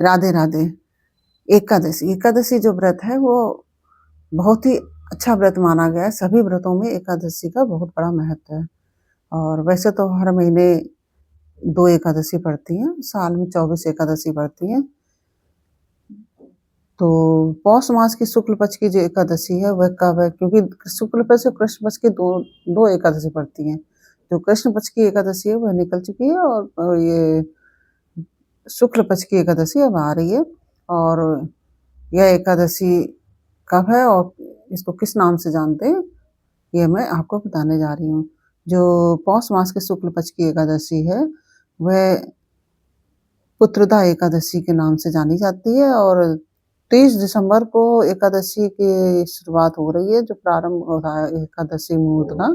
राधे राधे। एकादशी एकादशी जो व्रत है वो बहुत ही अच्छा व्रत माना गया है। सभी व्रतों में एकादशी का बहुत बड़ा महत्व है। और वैसे तो हर महीने 2 एकादशी पड़ती हैं, साल में 24 एकादशी पड़ती हैं। तो पौष मास की शुक्ल पक्ष की जो एकादशी है वह कब है? क्योंकि शुक्ल पक्ष और कृष्ण पक्ष की 2 एकादशी पड़ती हैं। जो कृष्ण पक्ष की एकादशी है वह निकल चुकी है और ये शुक्ल पक्ष की एकादशी अब आ रही है। और यह एकादशी कब है और इसको किस नाम से जानते हैं, ये मैं आपको बताने जा रही हूँ। जो पौष मास के शुक्ल पक्ष की एकादशी है, वह पुत्रदा एकादशी के नाम से जानी जाती है और 30 दिसंबर को एकादशी की शुरुआत हो रही है, जो प्रारंभ हो रहा है एकादशी मुहूर्त का,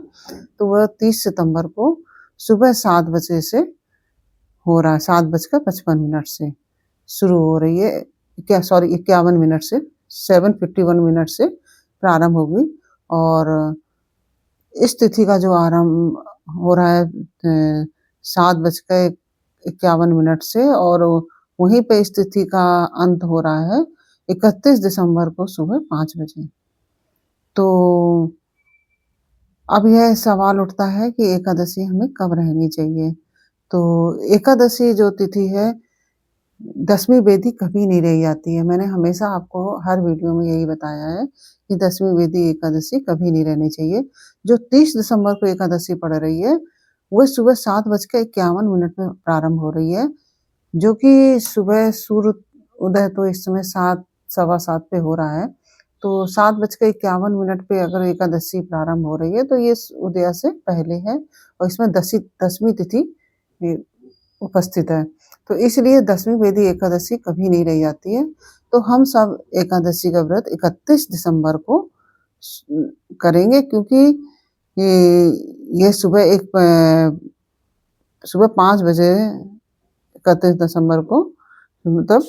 तो वह 30 सितंबर को सुबह 7 बजे से हो रहा है, 7:55 से शुरू हो रही है। 51 मिनट से 7:51 मिनट से प्रारंभ होगी और इस तिथि का जो आरंभ हो रहा है 7:51 से और वहीं पे इस तिथि का अंत हो रहा है 31 दिसंबर को सुबह 5 बजे। तो अब यह सवाल उठता है कि एकादशी हमें कब रहनी चाहिए? तो एकादशी जो तिथि है, 10वीं वेदी कभी नहीं रह जाती है। मैंने हमेशा आपको हर वीडियो में यही बताया है कि 10वीं वेदी एकादशी कभी नहीं रहनी चाहिए। जो 30 दिसंबर को एकादशी पड़ रही है, वह सुबह 7:51 में प्रारंभ हो रही है, जो कि सुबह सूर्य उदय तो इस समय 7 सवा 7 पे हो रहा है। तो 7:51 पे अगर एकादशी प्रारंभ हो रही है, तो ये उदय से पहले है और इसमें 10वीं तिथि उपस्थित है। तो इसलिए 10वीं वेदी एकादशी कभी नहीं रह जाती है। तो हम सब एकादशी का व्रत 31 दिसंबर को करेंगे, क्योंकि ये सुबह 5 बजे 31 दिसंबर को मतलब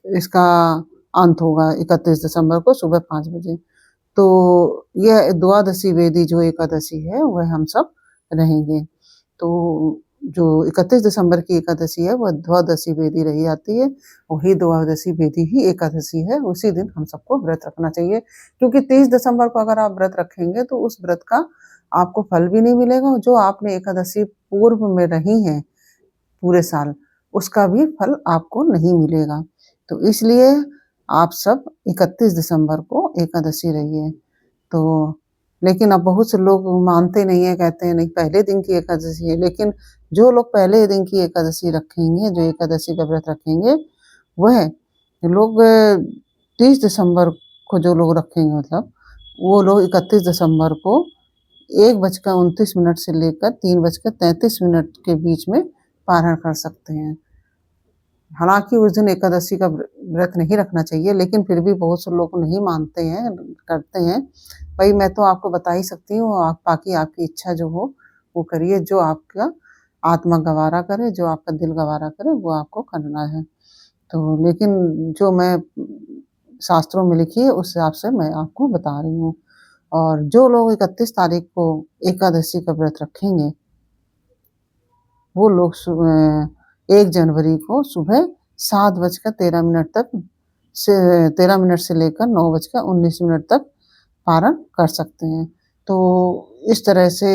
इसका अंत होगा 31 दिसंबर को सुबह 5 बजे। तो यह द्वादशी वेदी जो एकादशी है वह हम सब रहेंगे। तो जो 31 दिसंबर की एकादशी है वह द्वादशी वेदी रही जाती है। वही द्वादशी वेदी ही एकादशी है। उसी दिन हम सबको व्रत रखना चाहिए, क्योंकि 30 दिसंबर को अगर आप व्रत रखेंगे तो उस व्रत का आपको फल भी नहीं मिलेगा और जो आपने एकादशी पूर्व में रही हैं पूरे साल, उसका भी फल आपको नहीं मिलेगा। तो इसलिए आप सब 31 दिसंबर को एकादशी रहिए। तो लेकिन अब बहुत से लोग मानते नहीं है, कहते हैं नहीं पहले दिन की एकादशी है। लेकिन जो लोग पहले दिन की एकादशी रखेंगे, जो एकादशी का व्रत रखेंगे, वह लोग 30 दिसंबर को जो लोग रखेंगे, मतलब वो लोग 31 दिसंबर को 1:29 से लेकर 3:33 के बीच में पारण कर सकते हैं। हालाँकि उस दिन एकादशी का व्रत नहीं रखना चाहिए, लेकिन फिर भी बहुत से लोग नहीं मानते हैं, करते हैं। भाई मैं तो आपको बता ही सकती हूँ, आप बाकी आपकी इच्छा जो हो वो करिए, जो आपका आत्मा गवारा करे, जो आपका दिल गवारा करे वो आपको करना है। तो लेकिन जो मैं शास्त्रों में लिखी है उस हिसाब से मैं आपको बता रही हूँ। और जो लोग 31 तारीख को एकादशी का व्रत रखेंगे, वो लोग 1 जनवरी को सुबह 7:13 तक से 13 मिनट से लेकर 9:19 तक पारण कर सकते हैं। तो इस तरह से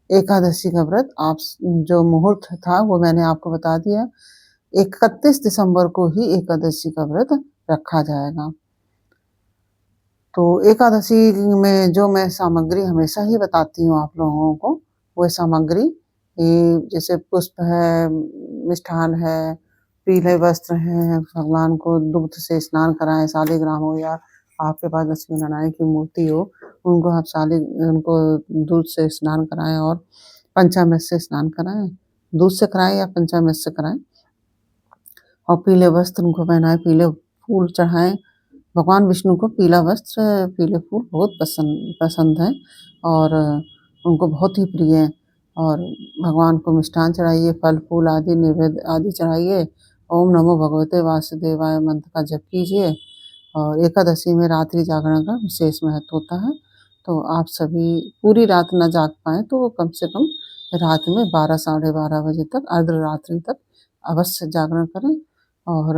एकादशी का व्रत आप जो मुहूर्त था वो मैंने आपको बता दिया। 31 दिसंबर को ही एकादशी का व्रत रखा जाएगा। तो एकादशी में जो मैं सामग्री हमेशा ही बताती हूँ आप लोगों को, वो सामग्री जैसे पुष्प है, मिष्ठान है, पीले वस्त्र हैं, भगवान को दुग्ध से स्नान कराएँ, शालिग्राम हो या आपके पास लक्ष्मी नारायण की मूर्ति हो, उनको दूध से स्नान कराएँ और पंचामृत से स्नान कराएँ। दूध से कराएँ या पंचामृत से कराएँ और पीले वस्त्र उनको पहनाएँ, पीले फूल चढ़ाएँ। भगवान विष्णु को पीला वस्त्र, पीले फूल बहुत पसंद हैं और उनको बहुत ही प्रिय हैं। और भगवान को मिष्ठान चढ़ाइए, फल-फूल आदि नैवेद्य आदि चढ़ाइए। ओम नमो भगवते वासुदेवाय मंत्र का जप कीजिए। और एकादशी में रात्रि जागरण का विशेष महत्व होता है। तो आप सभी पूरी रात ना जाग पाएँ तो कम से कम रात में 12 साढ़े 12 बजे तक, अर्धरात्रि तक अवश्य जागरण करें। और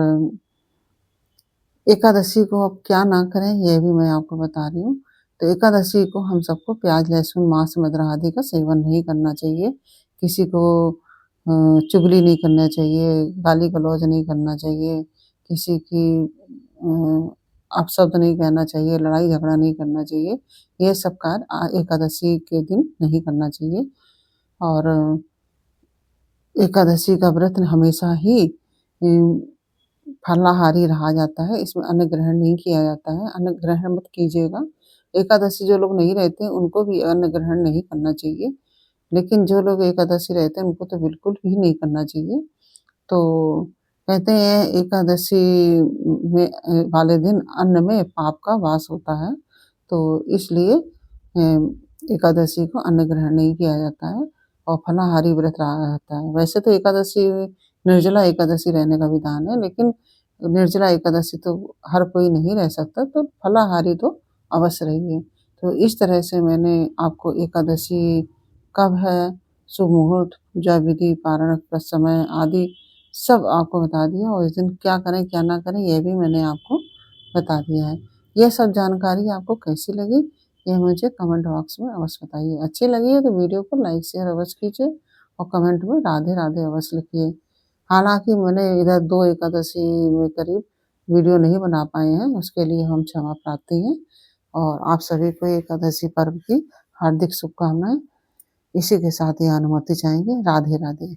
एकादशी को अब क्या ना करें ये भी मैं आपको बता रही हूँ। तो एकादशी को हम सबको प्याज़, लहसुन, मांस, मदिरा आदि का सेवन नहीं करना चाहिए। किसी को चुगली नहीं करना चाहिए, गाली-गलौज नहीं करना चाहिए, किसी की अपशब्द नहीं कहना चाहिए, लड़ाई-झगड़ा नहीं करना चाहिए। ये सब कार्य एकादशी के दिन नहीं करना चाहिए और एकादशी का व्रत हमेशा ही फलाहारी रहा जाता है, इसमें अन्न ग्रहण नहीं किया जाता है, अन्न ग्रहण मत कीजिएगा। एकादशी जो लोग नहीं रहते हैं, उनको भी अन्न ग्रहण नहीं करना चाहिए, लेकिन जो लोग एकादशी रहते हैं, उनको तो बिल्कुल भी नहीं करना चाहिए। तो कहते हैं एकादशी में वाले दिन अन्न में पाप का वास होता है, तो इसलिए एकादशी को अन्न ग्रहण नहीं किया जाता है और फलाहारी व्रत रहा जाता है। वैसे तो एकादशी निर्जला एकादशी रहने का विधान है, लेकिन निर्जला एकादशी तो हर कोई नहीं रह सकता, तो फलाहारी तो अवश्य रहिए। तो इस तरह से मैंने आपको एकादशी कब है, शुभ मुहूर्त, पूजा विधि, पारण का समय आदि सब आपको बता दिया और इस दिन क्या करें, क्या ना करें, ये भी मैंने आपको बता दिया है। ये सब जानकारी आपको कैसी लगी, ये मुझे कमेंट बॉक्स में अवश्य बताइए। अच्छी लगी है तो वीडियो को लाइक, शेयर अवश्य कीजिए और कमेंट में राधे राधे अवश्य लिखिए। हालाँकि मैंने इधर 2 एकादशी में करीब वीडियो नहीं बना पाए हैं, उसके लिए हम क्षमा प्रार्थी हैं और आप सभी को एकादशी पर्व की हार्दिक शुभकामनाएँ। इसी के साथ ये अनुमति चाहेंगे। राधे राधे।